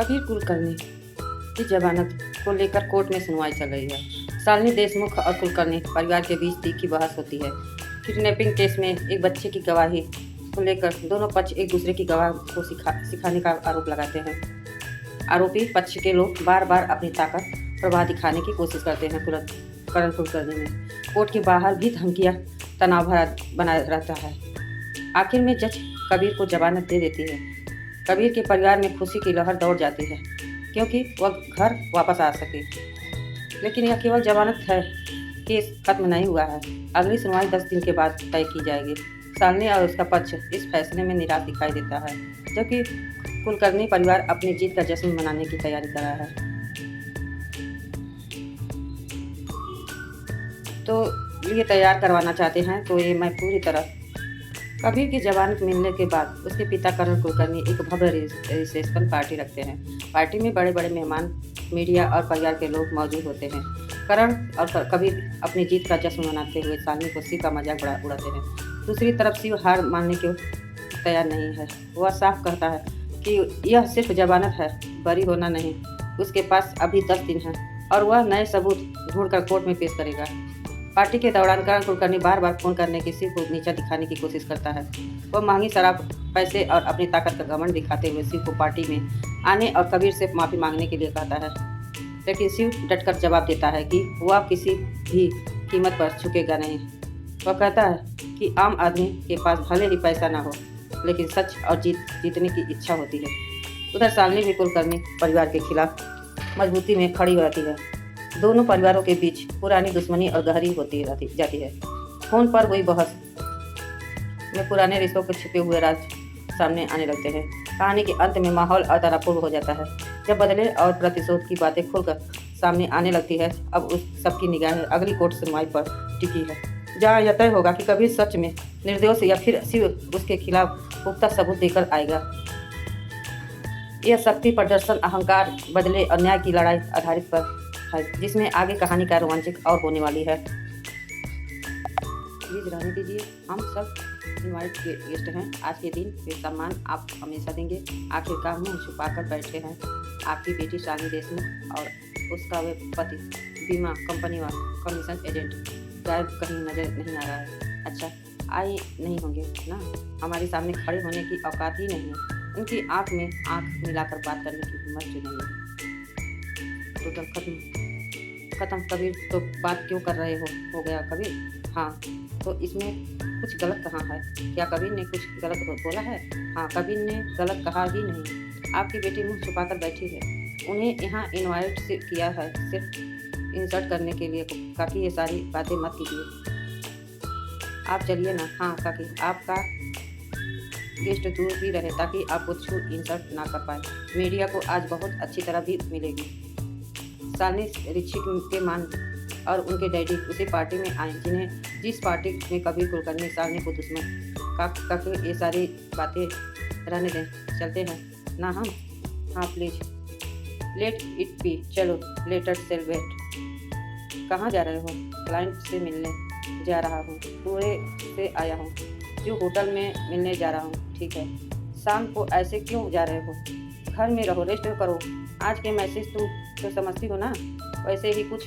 कबीर कुलकर्णी की जमानत को लेकर कोर्ट में सुनवाई चल रही है। शालिनी देशमुख और कुलकर्णी परिवार के बीच तीखी बहस होती है। किडनैपिंग केस में एक बच्चे की गवाही को लेकर दोनों पक्ष एक दूसरे की गवाह को सिखाने का आरोप लगाते हैं। आरोपी पक्ष के लोग बार बार अपनी ताकत प्रभाव दिखाने की कोशिश करते हैं। करण कुलकर्णी में कोर्ट के बाहर भी धमकियां तनाव भरा बना रहता है। आखिर में जज कबीर को जमानत दे देती है। कबीर के परिवार में खुशी की लहर दौड़ जाती है क्योंकि वह घर वापस आ सके। लेकिन यह केवल जमानत है, केस खत्म नहीं हुआ है। अगली सुनवाई 10 दिन के बाद तय की जाएगी। शालिनी और उसका पक्ष इस फैसले में निराश दिखाई देता है, जबकि कुलकर्णी परिवार अपनी जीत का जश्न मनाने की तैयारी कर रहा है। तो ये तैयार करवाना चाहते हैं तो ये मैं पूरी तरह कबीर की जमानत मिलने के बाद उसके पिता करण कुलकर्णी एक भव्य रिसेप्शन पार्टी रखते हैं। पार्टी में बड़े बड़े मेहमान, मीडिया और परिवार के लोग मौजूद होते हैं। करण और कबीर अपनी जीत का जश्न मनाते हुए शालिनी को शिव का मजाक उड़ाते हैं। दूसरी तरफ शिव हार मानने को तैयार नहीं है। वह साफ कहता है कि यह सिर्फ जमानत है, बरी होना नहीं। उसके पास अभी 10 दिन है और वह नए सबूत ढूंढकर कोर्ट में पेश करेगा। पार्टी के दौरान करण कुलकर्णी बार बार फोन करने की शिव को नीचा दिखाने की कोशिश करता है। वह महंगी शराब, पैसे और अपनी ताकत का घमंड दिखाते हुए शिव को पार्टी में आने और कबीर से माफ़ी मांगने के लिए कहता है। लेकिन शिव डटकर जवाब देता है कि वह किसी भी कीमत पर झुकेगा नहीं। वह कहता है कि आम आदमी के पास भले ही पैसा ना हो, लेकिन सच और जीतने की इच्छा होती है। उधर शालिनी भी कुलकर्णी परिवार के खिलाफ मजबूती में खड़ी रहती है। दोनों परिवारों के बीच पुरानी दुश्मनी और गहरी होती जाती है। फोन पर हुई बहस में पुराने रिश्तों के छिपे हुए राज सामने आने लगते हैं। कहानी के अंत में माहौल और तनावपूर्ण हो जाता है। जब बदले और प्रतिशोध की बातें खुलकर सामने आने लगती है, अब उस सबकी निगाहें अगली कोर्ट सुनवाई पर टिकी है, जहाँ यह तय होगा कि कबीर सच में निर्दोष या फिर शिव उसके खिलाफ पुख्ता सबूत देकर आएगा। यह शक्ति प्रदर्शन, अहंकार, बदले और न्याय की लड़ाई आधारित पर है, जिसमें आगे कहानी का रोमांचक और होने वाली है। प्लीज रहने दीजिए, हम सब इनवाइट के गेस्ट हैं। आज के दिन वे सम्मान आप हमेशा देंगे। आखिरकार मुंह छुपाकर बैठे हैं आपकी बेटी शालिनी देशमुख और उसका वे पति बीमा कंपनी व कमीशन एजेंट गायब कहीं नजर नहीं आ रहा है। अच्छा, आए नहीं होंगे ना? हमारे सामने खड़े होने की औकात ही नहीं है। उनकी आंख में आंख मिलाकर बात करने की हिम्मत भी नहीं है। टोटल खत्म। कबीर, तो बात क्यों कर रहे हो गया कबीर? हाँ, तो इसमें कुछ गलत कहाँ है? क्या कबीर ने कुछ गलत बोला है? हाँ, कबीर ने गलत कहा ही नहीं। आपकी बेटी मुंह छुपाकर बैठी है। उन्हें यहाँ इनवाइट किया है सिर्फ इंसल्ट करने के लिए। काकी, ये सारी बातें मत कीजिए, आप चलिए ना। हाँ काकी, आपका गेस्ट दूर ही रहे ताकि आप कुछ इंसल्ट ना कर पाए। मीडिया को आज बहुत अच्छी तरह भी मिलेगी। शालिनी ऋषिक के मान और उनके डैडी उसी पार्टी में आए जिस पार्टी में कबीर कुलकर्णी शालिनी को दुश्मन। काकी, ये सारी बातें रहने दें, चलते हैं ना हम? हाँ प्लीज, लेट इट बी। चलो, लेटर सेलिब्रेट। कहाँ जा रहे हो? क्लाइंट से मिलने जा रहा हूँ। पूरे से आया हूँ, जो होटल में मिलने जा रहा हूँ। ठीक है, शाम को ऐसे क्यों जा रहे हो? घर में रहो, रेस्ट करो। आज के मैसेज तुम तो समझती हो ना? वैसे ही कुछ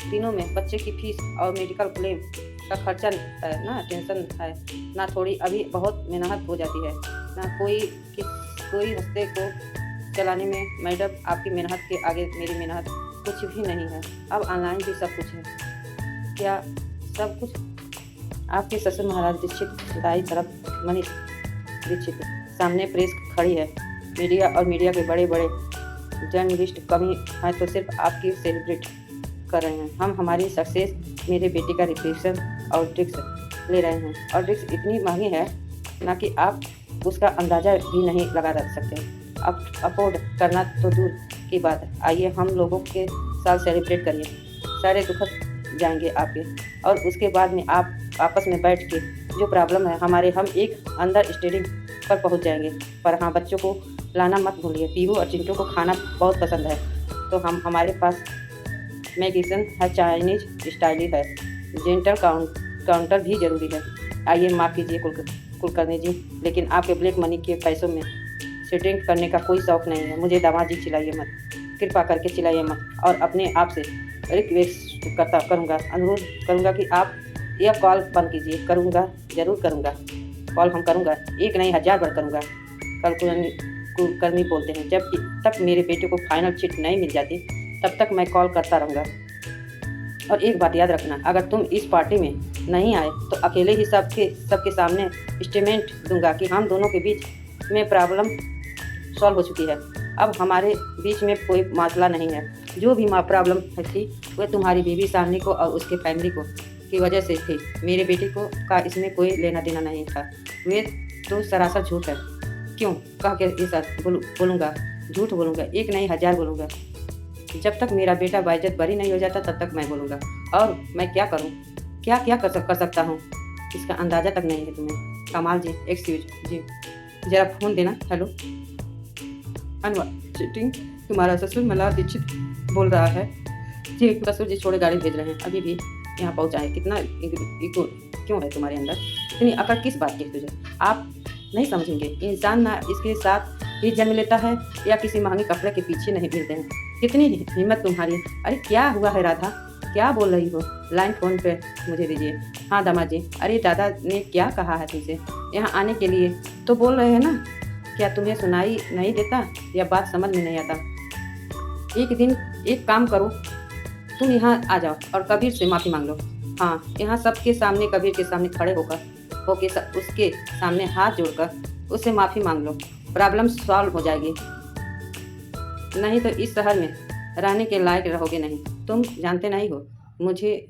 दिनों में बच्चे की फीस और मेडिकल क्लेम का खर्चा है ना, टेंशन है ना थोड़ी। अभी बहुत मेहनत हो जाती है ना, कोई हफ्ते को चलाने में। मैडम, आपकी मेहनत के आगे मेरी मेहनत कुछ भी नहीं है। अब ऑनलाइन भी सब कुछ है। क्या सब कुछ? आपके ससुर महाराज दीक्षित दाई तरफ मनीष दीक्षित सामने प्रेस खड़ी है। मीडिया के बड़े बड़े जर्नलिस्ट कमी है तो सिर्फ आपकी सेलिब्रेट कर रहे हैं। हम हमारी सक्सेस, मेरे बेटे का रिसेप्शन और ड्रिंक्स ले रहे हैं। और ड्रिंक्स इतनी महंगी है ना कि आप उसका अंदाज़ा भी नहीं लगा सकते। अब अफोर्ड करना तो दूर की बात है। आइए हम लोगों के साथ सेलिब्रेट करिए। सारे दुखद जाएंगे आपके, और उसके बाद में आप आपस में बैठ के जो प्रॉब्लम है हमारे, हम एक अंडरस्टैंडिंग पर पहुंच जाएंगे। पर हाँ, बच्चों को लाना मत भूलिए। पीहू और चिंटू को खाना बहुत पसंद है, तो हमारे पास मैगीसन है, चाइनीज स्टाइल है। जेंटल काउंटर भी जरूरी है। आइए, माफ़ कीजिए कुलकर्णी जी, लेकिन आपके ब्लैक मनी के पैसों में से ड्रिंक करने का कोई शौक़ नहीं है। मुझे दामाद जी चिल्लाइए मत, कृपा करके चिल्लाइए मत। और अपने आप से रिक्वेस्ट करूँगा, अनुरोध करूँगा कि आप यह कॉल बंद कीजिए। करूँगा, ज़रूर करूँगा, कॉल हम करूँगा, एक नहीं 1000 बार करूँगा। कुलकर्णी बोलते हैं, जब तक मेरे बेटे को फाइनल चिट नहीं मिल जाती तब तक मैं कॉल करता रहूँगा। और एक बात याद रखना, अगर तुम इस पार्टी में नहीं आए तो अकेले ही सबके सामने स्टेटमेंट दूंगा कि हम दोनों के बीच में प्रॉब्लम सॉल्व हो चुकी है। अब हमारे बीच में कोई मसला नहीं है। जो भी प्रॉब्लम थी वह तुम्हारी बीवी साहनी को और उसके फैमिली को की वजह से थी। मेरे बेटे को का इसमें कोई लेना देना नहीं था। वे तो सरासर झूठ है। क्यों कह के ये सब बोलूँगा, झूठ बोलूँगा, एक नहीं 1000 बोलूँगा। जब तक मेरा बेटा बाइज्जत बरी नहीं हो जाता तब तक मैं बोलूँगा। और मैं क्या करूँ, क्या क्या कर सकता हूँ, इसका अंदाज़ा तक नहीं है तुम्हें। कमाल जी, एक्सक्यूज जी, ज़रा फ़ोन देना। हेलो अनवर चीटिंग, तुम्हारा ससुर मल्हार दीक्षित बोल रहा है। जी ससुर जी छोड़े गाड़ी भेज रहे हैं, अभी भी यहाँ पहुँचा है। कितना ईगो क्यों है तुम्हारे अंदर, इतनी अकड़ किस बात की तुझे? आप नहीं समझेंगे, इंसान ना इसके साथ ही जन्म लेता है या किसी महंगे कपड़े के पीछे नहीं मिलते हैं। कितनी हिम्मत तुम्हारी। अरे क्या हुआ है राधा, क्या बोल रही हो? लाइन फ़ोन पे मुझे दीजिए। हाँ दामाद जी, अरे दादा ने क्या कहा है तुमसे यहाँ आने के लिए? तो बोल रहे हैं ना, क्या तुम्हें सुनाई नहीं देता या बात समझ में नहीं आता? एक दिन एक काम करो, तुम यहाँ आ जाओ और कबीर से माफ़ी मांग लो। हाँ, यहाँ सबके सामने कबीर के सामने खड़े होके उसके सामने हाथ जोड़कर उससे माफ़ी मांग लो, प्रॉब्लम सॉल्व हो जाएगी। नहीं तो इस शहर में रहने के लायक रहोगे नहीं। तुम जानते नहीं हो, मुझे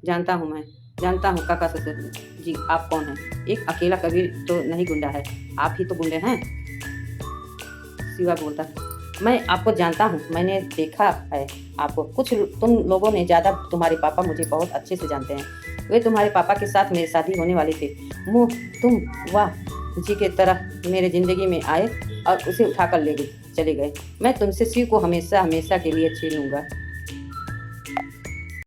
जानता हूँ, मैं जानता हूँ। काका ससुर जी आप कौन हैं? एक अकेला कबीर तो नहीं गुंडा है, आप ही तो गुंडे हैं। शिवा बोलता, मैं आपको जानता हूँ, मैंने देखा है आपको। कुछ तुम लोगों ने ज़्यादा, तुम्हारे पापा मुझे बहुत अच्छे से जानते हैं। वे तुम्हारे पापा के साथ मेरी शादी होने वाली थी। तुम वाह जी के तरह मेरे ज़िंदगी में आए और उसे उठाकर ले चले गए। मैं तुमसे शिव को हमेशा हमेशा के लिए छीन लूँगा।